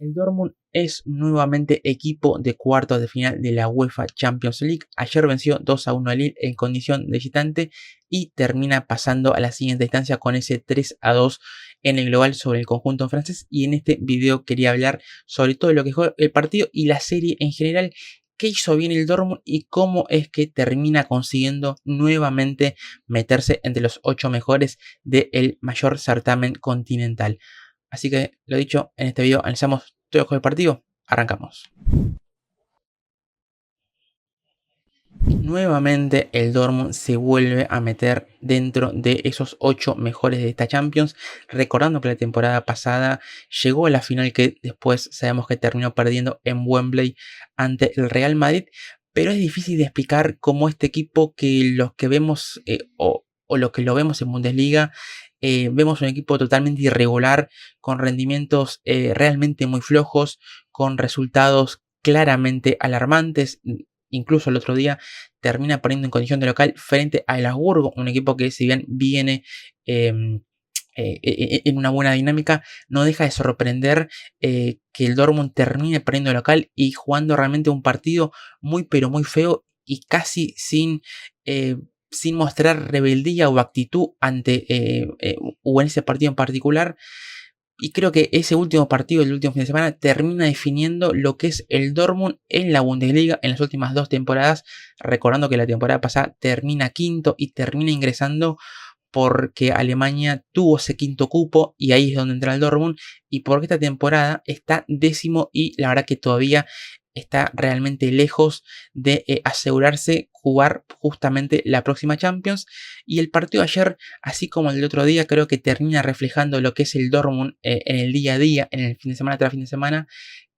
El Dortmund es nuevamente equipo de cuartos de final de la UEFA Champions League. Ayer venció 2-1 al Lille en condición de visitante y termina pasando a la siguiente instancia con ese 3-2 en el global sobre el conjunto francés. Y en este video quería hablar sobre todo lo que fue el partido y la serie en general. Qué hizo bien el Dortmund y cómo es que termina consiguiendo nuevamente meterse entre los 8 mejores del mayor certamen continental. Así que, lo dicho, en este video analizamos todo el partido. Arrancamos. Nuevamente el Dortmund se vuelve a meter dentro de esos 8 mejores de esta Champions, recordando que la temporada pasada llegó a la final que después sabemos que terminó perdiendo en Wembley ante el Real Madrid, pero es difícil de explicar cómo este equipo que los que vemos o los que lo vemos en Bundesliga, vemos un equipo totalmente irregular, con rendimientos realmente muy flojos, con resultados claramente alarmantes. Incluso el otro día termina poniendo en condición de local frente al Augsburgo, un equipo que si bien viene en una buena dinámica, no deja de sorprender que el Dortmund termine perdiendo de local y jugando realmente un partido muy pero muy feo y casi sin mostrar rebeldía o actitud ante o en ese partido en particular. Y creo que ese último partido, el último fin de semana, termina definiendo lo que es el Dortmund en la Bundesliga en las últimas 2 temporadas. Recordando que la temporada pasada termina quinto y termina ingresando porque Alemania tuvo ese quinto cupo y ahí es donde entra el Dortmund. Y porque esta temporada está décimo y la verdad que todavía está realmente lejos de asegurarse jugar justamente la próxima Champions. Y el partido de ayer, así como el del otro día, creo que termina reflejando lo que es el Dortmund en el día a día, en el fin de semana tras fin de semana.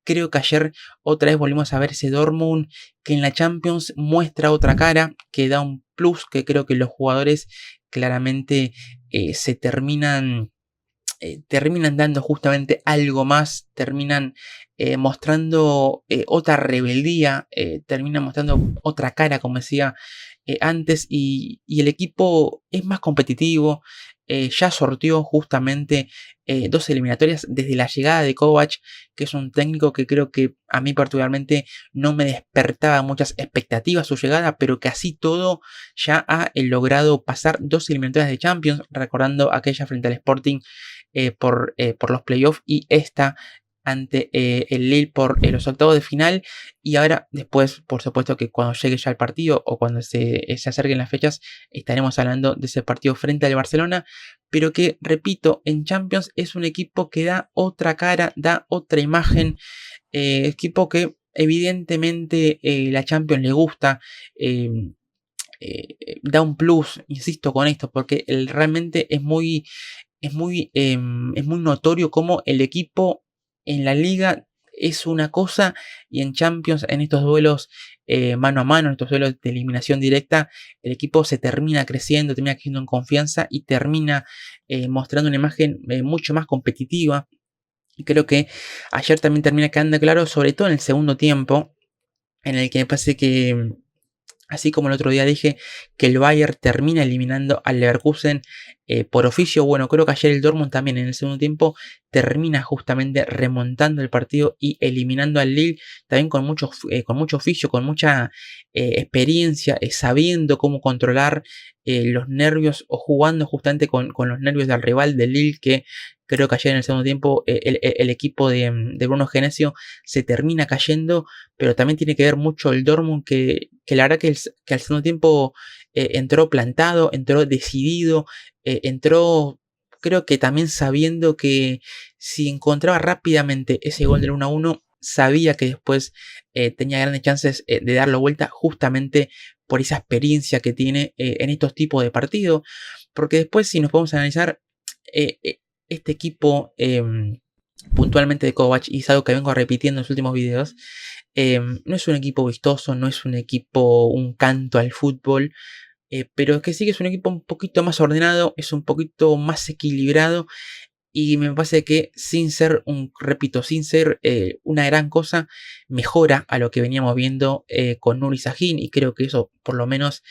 Creo que ayer otra vez volvimos a ver ese Dortmund que en la Champions muestra otra cara, que da un plus, que creo que los jugadores claramente se terminan dando justamente algo más, terminan mostrando otra rebeldía, terminan mostrando otra cara, como decía antes, y el equipo es más competitivo. Ya sorteó justamente 2 eliminatorias desde la llegada de Kovac, que es un técnico que creo que a mí particularmente no me despertaba muchas expectativas su llegada, pero que así todo ya ha logrado pasar 2 eliminatorias de Champions, recordando aquella frente al Sporting por los playoffs y esta ante el Lille por los octavos de final. Y ahora después, por supuesto que cuando llegue ya el partido o cuando se acerquen las fechas, estaremos hablando de ese partido frente al Barcelona, pero que, repito, en Champions es un equipo que da otra cara, da otra imagen, equipo que evidentemente la Champions le gusta, da un plus, insisto con esto, porque realmente es muy notorio cómo el equipo en la liga es una cosa y en Champions, en estos duelos mano a mano, en estos duelos de eliminación directa, el equipo se termina creciendo en confianza y termina mostrando una imagen mucho más competitiva. Y creo que ayer también termina quedando claro, sobre todo en el segundo tiempo, en el que me parece que, así como el otro día dije que el Bayern termina eliminando al Leverkusen por oficio, bueno, creo que ayer el Dortmund también en el segundo tiempo termina justamente remontando el partido y eliminando al Lille también con mucho oficio, con mucha experiencia, sabiendo cómo controlar los nervios o jugando justamente con los nervios del rival del Lille, que creo que ayer en el segundo tiempo el equipo de Bruno Genesio se termina cayendo, pero también tiene que ver mucho el Dortmund que la verdad que al segundo tiempo entró plantado, entró decidido, entró creo que también sabiendo que si encontraba rápidamente ese gol del 1-1, sabía que después tenía grandes chances de darlo vuelta justamente por esa experiencia que tiene en estos tipos de partidos, porque después si nos podemos analizar este equipo puntualmente de Kovac, y es algo que vengo repitiendo en los últimos videos, no es un equipo vistoso, no es un equipo, un canto al fútbol, pero que sí que es un equipo un poquito más ordenado, es un poquito más equilibrado y me parece que sin ser sin ser una gran cosa, mejora a lo que veníamos viendo con Nuri Sahin y creo que eso por lo menos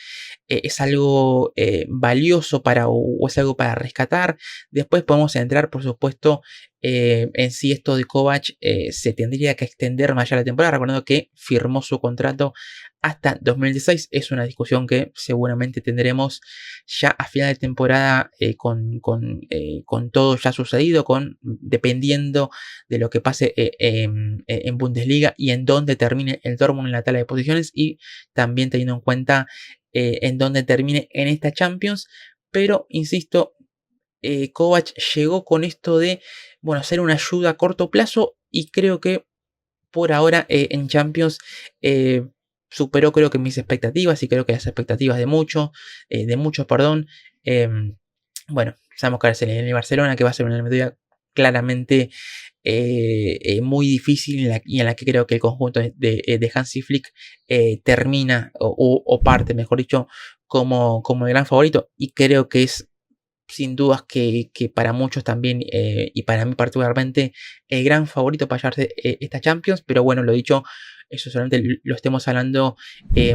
es algo valioso o es algo para rescatar. Después podemos entrar por supuesto En sí esto de Kovac se tendría que extender más allá de la temporada, recordando que firmó su contrato hasta 2016. Es una discusión que seguramente tendremos ya a final de temporada con todo ya sucedido, dependiendo de lo que pase en Bundesliga y en dónde termine el Dortmund en la tabla de posiciones, y también teniendo en cuenta en dónde termine en esta Champions. Pero insisto, Kovac llegó con esto de, bueno, hacer una ayuda a corto plazo, y creo que por ahora en Champions eh, superó, creo que mis expectativas, y creo que las expectativas de muchos, perdón. Bueno, sabemos que ahora es el Barcelona, que va a ser una eliminatoria claramente muy difícil, y en la que creo que el conjunto de Hansi Flick termina o parte, mejor dicho, como el gran favorito, y creo que es sin dudas que para muchos también, y para mí particularmente, el gran favorito para llevarse esta Champions. Pero bueno, lo dicho, eso solamente lo estemos hablando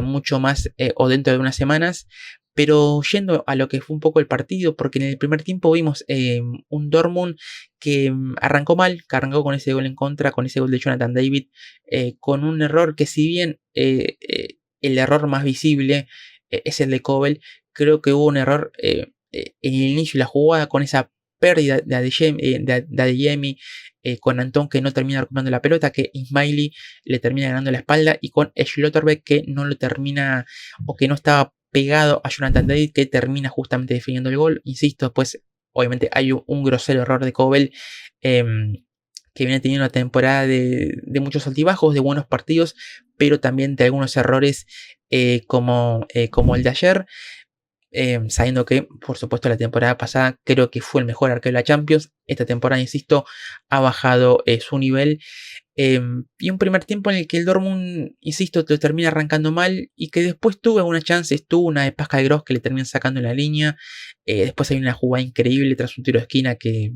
mucho más o dentro de unas semanas. Pero yendo a lo que fue un poco el partido, porque en el primer tiempo vimos un Dortmund que arrancó mal, que arrancó con ese gol en contra, con ese gol de Jonathan David, con un error que, si bien el error más visible es el de Kobel, creo que hubo un error en el inicio de la jugada, con esa pérdida de Adeyemi, con Antón, que no termina recuperando la pelota, que Ismaili le termina ganando la espalda, y con Schlotterbeck, que no lo termina, o que no estaba pegado a Jonathan David, que termina justamente definiendo el gol. Insisto, después obviamente hay un grosero error de Kobel, que viene teniendo una temporada de muchos altibajos, de buenos partidos, pero también de algunos errores como el de ayer. Sabiendo que, por supuesto, la temporada pasada creo que fue el mejor arquero de la Champions. Esta temporada, insisto, ha bajado su nivel. Y un primer tiempo en el que el Dortmund, insisto, te termina arrancando mal, y que después tuvo algunas chances. Tuvo una de Pascal Gross que le terminan sacando en la línea. Después hay una jugada increíble tras un tiro de esquina que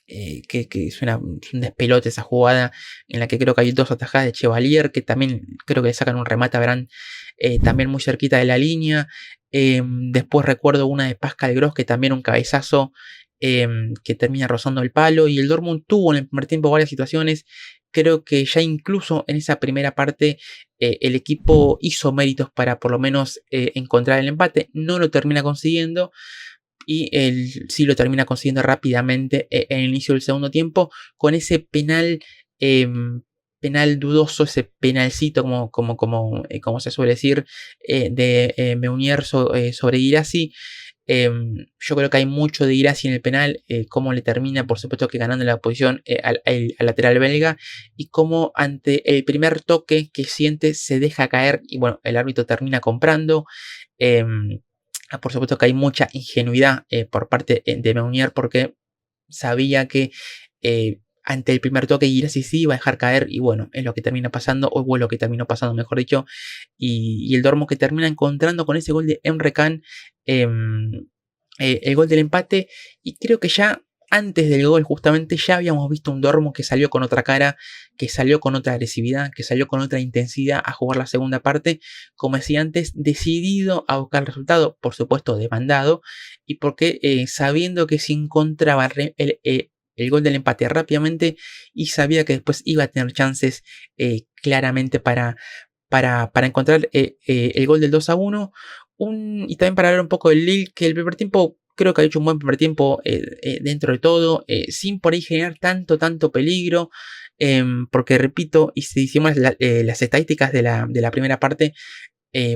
es un despelote esa jugada, en la que creo que hay dos atajadas de Chevalier, que también creo que le sacan un remate a Brand, también muy cerquita de la línea. Después recuerdo una de Pascal Gross, que también un cabezazo que termina rozando el palo. Y el Dortmund tuvo en el primer tiempo varias situaciones. Creo que ya incluso en esa primera parte el equipo hizo méritos para por lo menos encontrar el empate. No lo termina consiguiendo, y él sí lo termina consiguiendo rápidamente en el inicio del segundo tiempo, con ese penal dudoso, ese penalcito, como se suele decir, de Meunier sobre Guirassy. Yo creo que hay mucho de Guirassy en el penal, cómo le termina, por supuesto, que ganando la posición al lateral belga, y cómo ante el primer toque que siente se deja caer, y bueno, el árbitro termina comprando. Por supuesto que hay mucha ingenuidad por parte de Meunier, porque sabía que ante el primer toque Guirassy sí iba a dejar caer, y bueno, es lo que termina pasando, o es lo que terminó pasando, mejor dicho. Y el Dortmund, que termina encontrando con ese gol de Emre Can el gol del empate. Y creo que ya antes del gol justamente ya habíamos visto un Dortmund que salió con otra cara, que salió con otra agresividad, que salió con otra intensidad a jugar la segunda parte, como decía antes, decidido a buscar el resultado, por supuesto demandado, y porque sabiendo que se encontraba el gol del empate rápidamente, y sabía que después iba a tener chances claramente para encontrar el gol del 2-1. Y también para hablar un poco del Lille, que el primer tiempo creo que ha hecho un buen primer tiempo dentro de todo, sin por ahí generar tanto peligro. Porque repito, y si hicimos las estadísticas de la primera parte,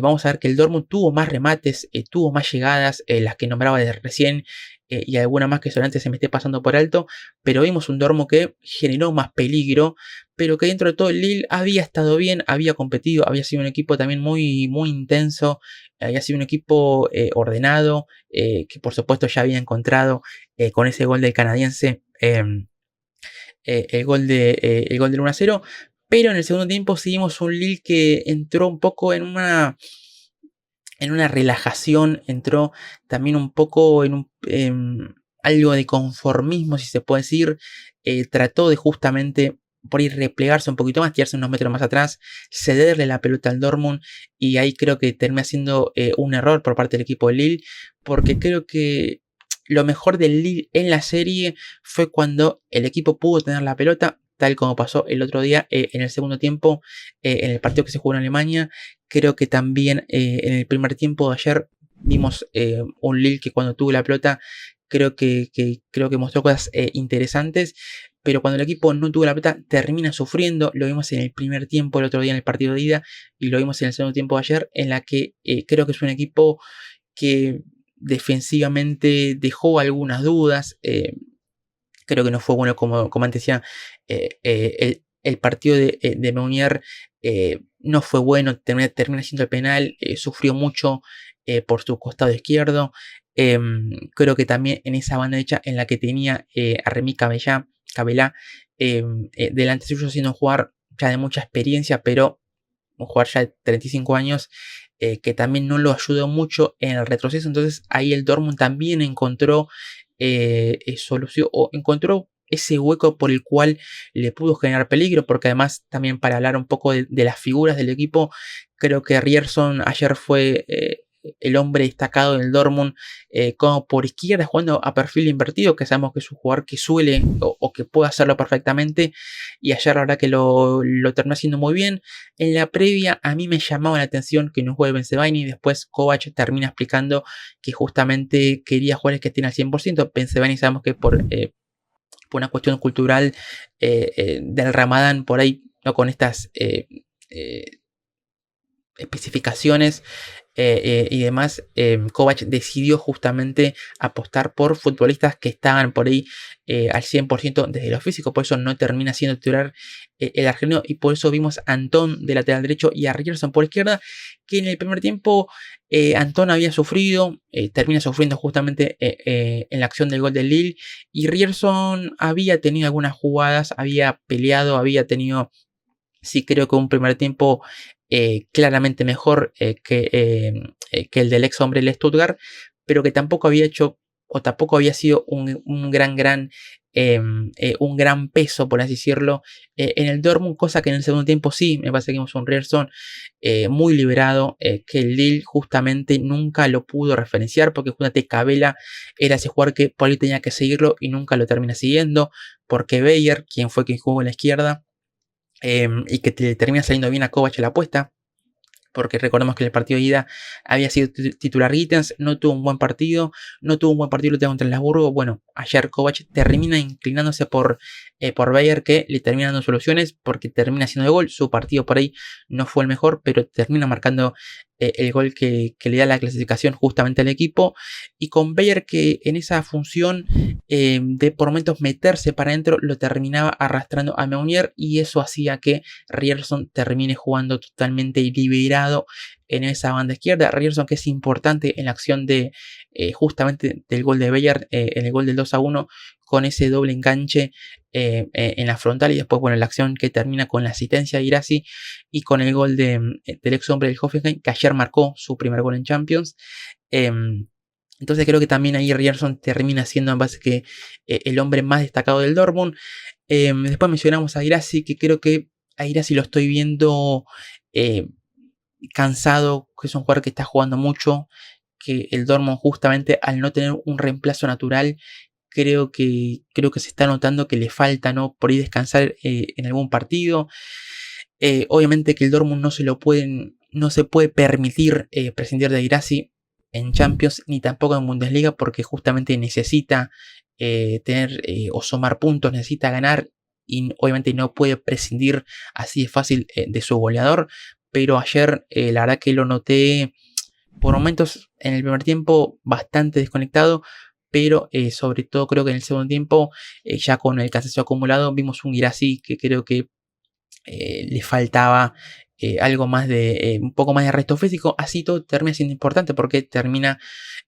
vamos a ver que el Dortmund tuvo más remates, tuvo más llegadas, las que nombraba de recién, y alguna más que solamente se me esté pasando por alto. Pero vimos un Dortmund que generó más peligro, pero que dentro de todo el Lille había estado bien, había competido, había sido un equipo también muy intenso, había sido un equipo ordenado, que por supuesto ya había encontrado con ese gol del canadiense el gol del 1-0. Pero en el segundo tiempo seguimos un Lille que entró un poco en una relajación, entró también un poco en algo de conformismo, si se puede decir. Trató de justamente por ir replegarse un poquito más, tirarse unos metros más atrás, cederle la pelota al Dortmund, y ahí creo que termina siendo un error por parte del equipo de Lille, porque creo que lo mejor del Lille en la serie fue cuando el equipo pudo tener la pelota, tal como pasó el otro día en el segundo tiempo, en el partido que se jugó en Alemania. Creo que también en el primer tiempo de ayer vimos un Lille que cuando tuvo la pelota creo que mostró cosas interesantes, pero cuando el equipo no tuvo la pelota termina sufriendo. Lo vimos en el primer tiempo el otro día en el partido de ida y lo vimos en el segundo tiempo de ayer, en la que creo que es un equipo que defensivamente dejó algunas dudas. Creo que no fue bueno, como antes decía, el partido de Meunier no fue bueno, termina siendo el penal, sufrió mucho por su costado izquierdo. Creo que también en esa banda derecha en la que tenía a Remy Cabelá delante suyo, siendo un jugador ya de mucha experiencia, pero un jugador ya de 35 años, que también no lo ayudó mucho en el retroceso. Entonces ahí el Dortmund también encontró solución, o encontró ese hueco por el cual le pudo generar peligro, porque además también para hablar un poco de las figuras del equipo, creo que Ryerson ayer fue el hombre destacado del Dortmund, como por izquierda, jugando a perfil invertido, que sabemos que es un jugador que suele o que puede hacerlo perfectamente, y ayer la verdad que lo terminó haciendo muy bien. En la previa a mí me llamaba la atención que no juegue Bensebaini, y después Kovac termina explicando que justamente quería jugadores que estén al 100%. Bensebaini sabemos que por una cuestión cultural del Ramadán, por ahí, no con estas especificaciones y demás, Kovac decidió justamente apostar por futbolistas que estaban por ahí al 100% desde lo físico. Por eso no termina siendo titular el argelino, y por eso vimos a Antón de lateral derecho y a Ryerson por izquierda, que en el primer tiempo Antón había sufrido, termina sufriendo justamente en la acción del gol del Lille, y Ryerson había tenido algunas jugadas, había peleado, había tenido, sí, creo que un primer tiempo claramente mejor que el del ex hombre del Stuttgart, pero que tampoco había hecho o tampoco había sido un gran peso, por así decirlo, en el Dortmund, cosa que en el segundo tiempo sí, me parece que vimos un Ryerson muy liberado, que el Lille justamente nunca lo pudo referenciar, porque justamente Cabela era ese jugador que por ahí tenía que seguirlo y nunca lo termina siguiendo, porque Bayer, quien fue quien jugó en la izquierda, y que te termina saliendo bien a Kovac la apuesta, porque recordemos que el partido de ida había sido titular Gittens, no tuvo un buen partido, contra el Habsburgo. Bueno, ayer Kovac termina inclinándose por Bayer, que le termina dando soluciones, porque termina siendo de gol. Su partido por ahí no fue el mejor, pero termina marcando el gol que le da la clasificación justamente al equipo, y con Bayer, que en esa función de por momentos meterse para adentro, lo terminaba arrastrando a Meunier, y eso hacía que Ryerson termine jugando totalmente liberado en esa banda izquierda. Ryerson, que es importante en la acción de justamente del gol de Bayer, en el gol del 2-1, con ese doble enganche en la frontal, y después, bueno, la acción que termina con la asistencia de Guirassy y con el gol del ex hombre del Hoffenheim, que ayer marcó su primer gol en Champions. Entonces creo que también ahí Ryerson termina siendo en base que el hombre más destacado del Dortmund. Después mencionamos a Guirassy, que creo que a Guirassy lo estoy viendo cansado, que es un jugador que está jugando mucho, que el Dortmund, justamente al no tener un reemplazo natural, creo que se está notando que le falta, ¿no?, por ahí descansar en algún partido. Obviamente que el Dortmund no se puede permitir prescindir de Guirassy en Champions, ni tampoco en Bundesliga, porque justamente necesita tener o sumar puntos, necesita ganar, y obviamente no puede prescindir así de fácil de su goleador. Pero ayer la verdad que lo noté por momentos en el primer tiempo bastante desconectado, pero sobre todo creo que en el segundo tiempo, ya con el cansancio acumulado, vimos un Guirassy que creo que le faltaba algo más de un poco más de resto físico. Así todo termina siendo importante, porque termina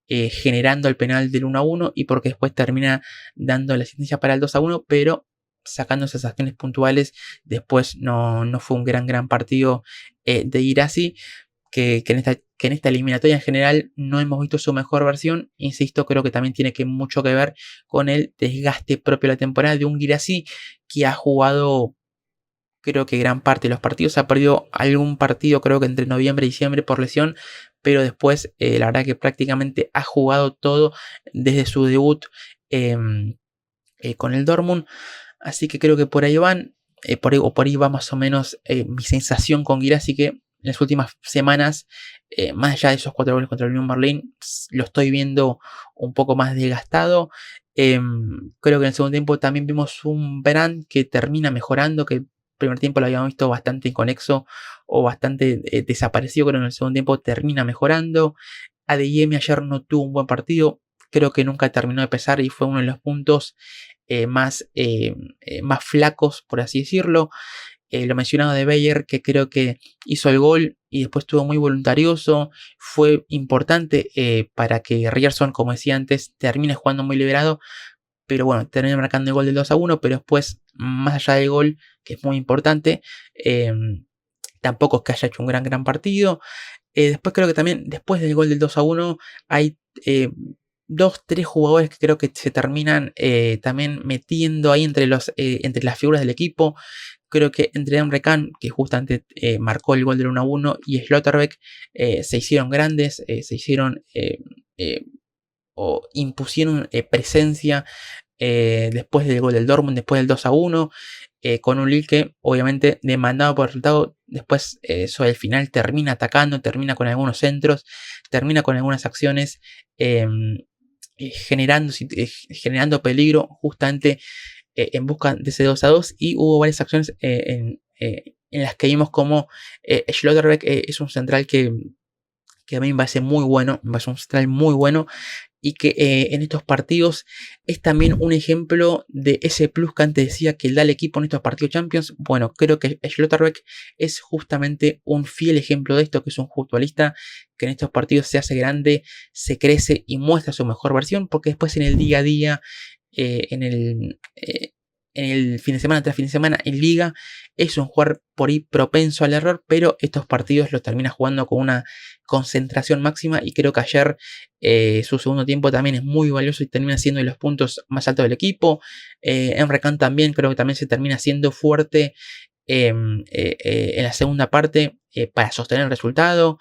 generando el penal del 1-1, y porque después termina dando la asistencia para el 2-1, pero sacando esas acciones puntuales, después no fue un gran partido de Guirassy, que en esta eliminatoria en general no hemos visto su mejor versión. Insisto, creo que también tiene mucho que ver con el desgaste propio de la temporada de un Guirassy que ha jugado, creo que gran parte de los partidos, ha perdido algún partido, creo que entre noviembre y diciembre, por lesión, pero después la verdad que prácticamente ha jugado todo desde su debut con el Dortmund, así que creo que por ahí van, por ahí va más o menos mi sensación con Guirassy, que en las últimas semanas, más allá de esos 4 goles contra el Unión Berlín, lo estoy viendo un poco más desgastado. Creo que en el segundo tiempo también vimos un Brandt que termina mejorando, que el primer tiempo lo habíamos visto bastante inconexo o bastante desaparecido, pero en el segundo tiempo termina mejorando. Adeyemi ayer no tuvo un buen partido, creo que nunca terminó de pesar y fue uno de los puntos más flacos, por así decirlo. Lo mencionado de Bayer, que creo que hizo el gol y después estuvo muy voluntarioso, fue importante para que Ryerson, como decía antes, termine jugando muy liberado, pero bueno, termina marcando el gol del 2-1, pero después, más allá del gol, que es muy importante, tampoco es que haya hecho un gran partido. Después creo que también, después del gol del 2-1, hay 2-3 jugadores que creo que se terminan también metiendo ahí entre las figuras del equipo. Creo que entre Emre Can, que justamente marcó el gol del 1-1, y Schlotterbeck se hicieron grandes, se hicieron o impusieron presencia después del gol del Dortmund, después del 2-1, con un Lille que obviamente demandado por el resultado, después sobre el final termina atacando, termina con algunos centros, termina con algunas acciones generando peligro justamente en busca de ese 2-2, y hubo varias acciones en las que vimos como Schlotterbeck es un central que a mí me parece muy bueno, me parece un central muy bueno, y que en estos partidos es también un ejemplo de ese plus que antes decía que da el equipo en estos partidos Champions. Bueno, creo que Schlotterbeck es justamente un fiel ejemplo de esto, que es un futbolista que en estos partidos se hace grande, se crece y muestra su mejor versión, porque después en el día a día, en el fin de semana tras fin de semana en liga, es un jugador por ahí propenso al error, pero estos partidos los termina jugando con una concentración máxima, y creo que ayer su segundo tiempo también es muy valioso y termina siendo de los puntos más altos del equipo. Emre Can también creo que también se termina siendo fuerte en la segunda parte para sostener el resultado.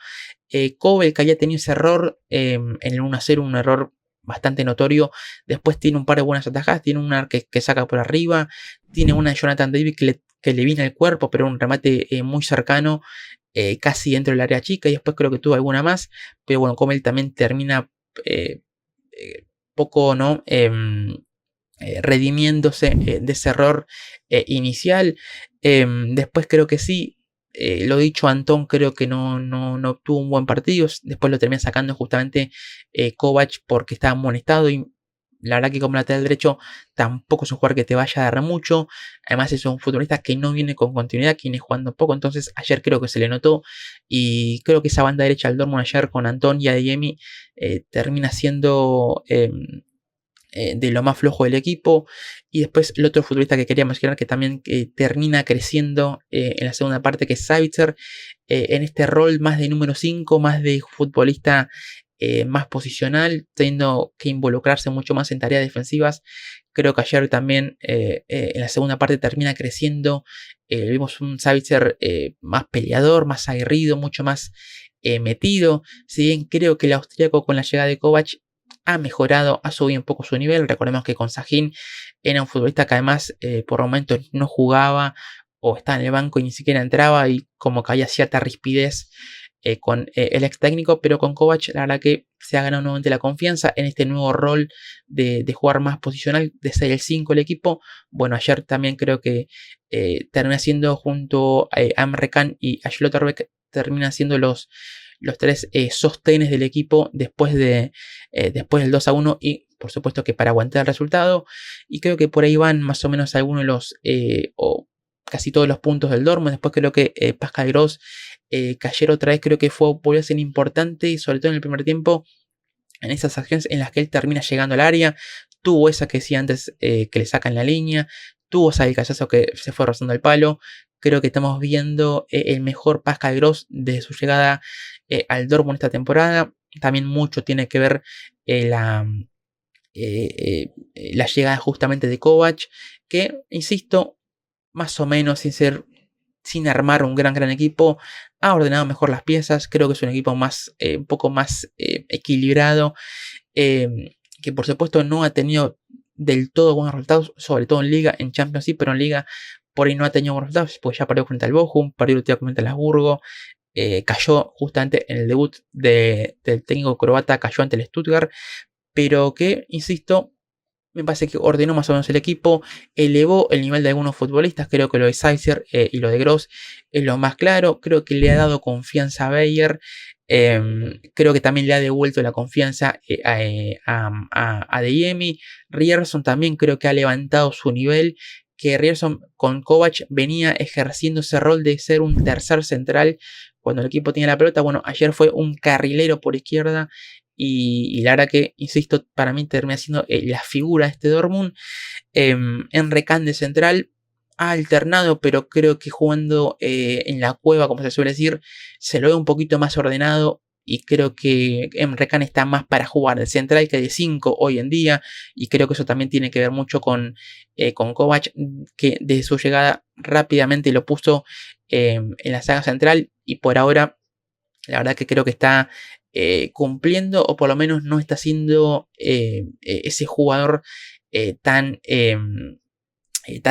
Kobel, que había tenido ese error en el 1-0, un error bastante notorio, después tiene un par de buenas atajadas, tiene una que saca por arriba, tiene una de Jonathan David que le viene al cuerpo, pero un remate muy cercano, casi dentro del área chica, y después creo que tuvo alguna más, pero bueno, como él también termina poco, ¿no? Redimiéndose de ese error inicial. Después creo que sí, lo dicho, Antón creo que no tuvo un buen partido, después lo termina sacando justamente Kovac porque estaba amonestado, y la verdad que como lateral derecho tampoco es un jugador que te vaya a dar mucho. Además es un futbolista que no viene con continuidad, que viene jugando poco, entonces ayer creo que se le notó, y creo que esa banda derecha del Dortmund ayer con Antón y Adeyemi termina siendo de lo más flojo del equipo. Y después el otro futbolista que quería mencionar, que también termina creciendo en la segunda parte, que es Savitzer, en este rol más de número 5, más de futbolista más posicional, teniendo que involucrarse mucho más en tareas defensivas. Creo que ayer también en la segunda parte termina creciendo. Vimos un Savitzer más peleador, más aguerrido, mucho más metido. Si bien creo que el austríaco con la llegada de Kovac ha mejorado, ha subido un poco su nivel. Recordemos que con Sahin era un futbolista que además por momentos no jugaba o estaba en el banco y ni siquiera entraba, y como que había cierta rispidez con el ex técnico, pero con Kovac la verdad que se ha ganado nuevamente la confianza en este nuevo rol de jugar más posicional, de ser el 5 del equipo. Bueno, ayer también creo que termina siendo junto a Emre Can y a Schlotterbeck, termina siendo los tres sostenes del equipo después del 2-1, y por supuesto que para aguantar el resultado. Y creo que por ahí van más o menos algunos de los o casi todos los puntos del Dortmund. Después creo que Pascal Gross, que ayer otra vez creo que volvió a ser importante, y sobre todo en el primer tiempo, en esas acciones en las que él termina llegando al área. Tuvo esa que decía antes, que le sacan la línea, tuvo esa del callazo que se fue rozando el palo. Creo que estamos viendo el mejor Pascal Gross desde su llegada al Dortmund esta temporada. También mucho tiene que ver la llegada justamente de Kovac, que, insisto, más o menos, sin ser sin armar un gran equipo, ha ordenado mejor las piezas, creo que es un equipo más, un poco más equilibrado, que por supuesto no ha tenido del todo buenos resultados, sobre todo en Liga, en Champions sí, pero en Liga por ahí no ha tenido buenos resultados, pues ya perdió frente al Bochum, perdió frente al Habsburgo, cayó justamente en el debut del técnico croata, cayó ante el Stuttgart, pero que, insisto, me parece que ordenó más o menos el equipo, elevó el nivel de algunos futbolistas, creo que lo de Seisser y lo de Gross es lo más claro, creo que le ha dado confianza a Bayer, creo que también le ha devuelto la confianza a Adeyemi. Ryerson también creo que ha levantado su nivel, que Ryerson con Kovac venía ejerciendo ese rol de ser un tercer central cuando el equipo tenía la pelota. Bueno, ayer fue un carrilero por izquierda y la verdad que, insisto, para mí termina siendo la figura de este Dortmund. En Recán de central ha alternado, pero creo que jugando en la cueva, como se suele decir, se lo ve un poquito más ordenado. Y creo que Emre Can está más para jugar de central que de 5 hoy en día. Y creo que eso también tiene que ver mucho con Kovac, que desde su llegada rápidamente lo puso en la saga central. Y por ahora, la verdad que creo que está cumpliendo, o por lo menos no está siendo ese jugador tan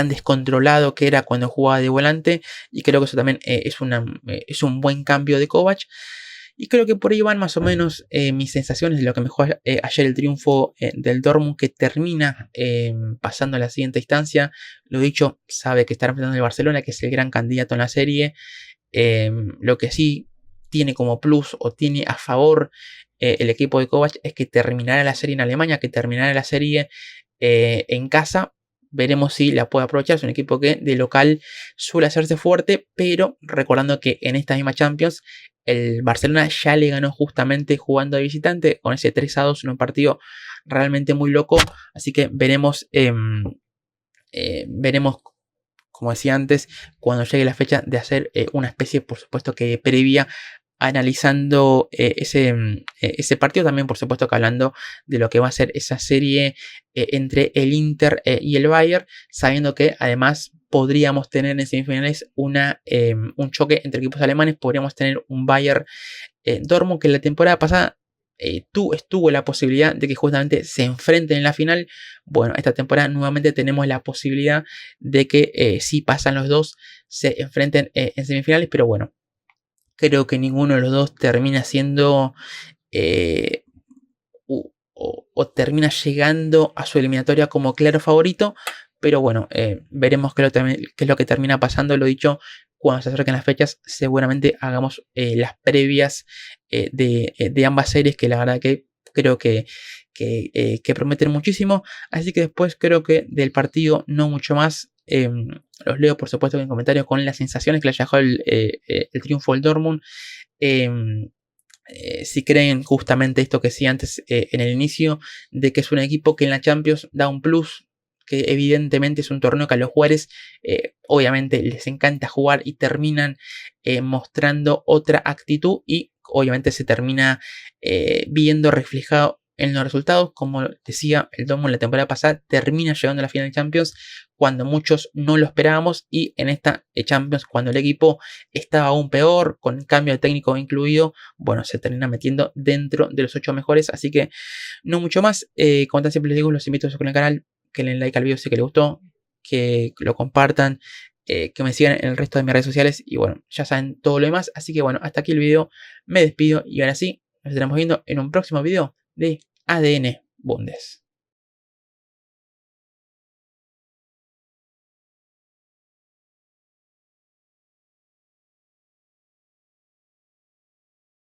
descontrolado que era cuando jugaba de volante. Y creo que eso también es un buen cambio de Kovac. Y creo que por ahí van más o menos mis sensaciones de lo que me dejó ayer el triunfo del Dortmund, que termina pasando a la siguiente instancia. Lo dicho, sabe que está enfrentando el Barcelona, que es el gran candidato en la serie. Lo que sí tiene como plus o tiene a favor el equipo de Kovac es que terminará la serie en Alemania, que terminará la serie en casa. Veremos si la puede aprovechar. Es un equipo que de local suele hacerse fuerte, pero recordando que en esta misma Champions el Barcelona ya le ganó justamente jugando de visitante con ese 3-2 en un partido realmente muy loco. Así que veremos, como decía antes, cuando llegue la fecha de hacer una especie, por supuesto que previa, analizando ese partido. También, por supuesto, que hablando de lo que va a ser esa serie entre el Inter y el Bayern, sabiendo que además podríamos tener en semifinales un choque entre equipos alemanes. Podríamos tener un Bayern Dortmund, que la temporada pasada estuvo la posibilidad de que justamente se enfrenten en la final. Bueno, esta temporada nuevamente tenemos la posibilidad de que si pasan los dos se enfrenten en semifinales, pero bueno, creo que ninguno de los dos termina siendo o termina llegando a su eliminatoria como claro favorito. Pero bueno, veremos qué es lo que termina pasando. Lo dicho, cuando se acerquen las fechas, seguramente hagamos las previas de ambas series, que la verdad que creo que prometen muchísimo. Así que después creo que del partido no mucho más. Los leo por supuesto en comentarios con las sensaciones que les haya dejado el triunfo del Dortmund. Si creen justamente esto que decía antes en el inicio, de que es un equipo que en la Champions da un plus, que evidentemente es un torneo que a los jugadores obviamente les encanta jugar y terminan mostrando otra actitud, y obviamente se termina viendo reflejado en los resultados. Como decía, el Dortmund la temporada pasada termina llegando a la final de Champions cuando muchos no lo esperábamos, y en esta Champions, cuando el equipo estaba aún peor, con cambio de técnico incluido, bueno, se termina metiendo dentro de los 8 mejores. Así que no mucho más. Como tan siempre les digo, los invito a suscribirse al canal, que le den like al video si que les gustó, que lo compartan, que me sigan en el resto de mis redes sociales, y bueno, ya saben todo lo demás. Así que bueno, hasta aquí el video, me despido y ahora sí, nos estaremos viendo en un próximo video de ADN Bundes.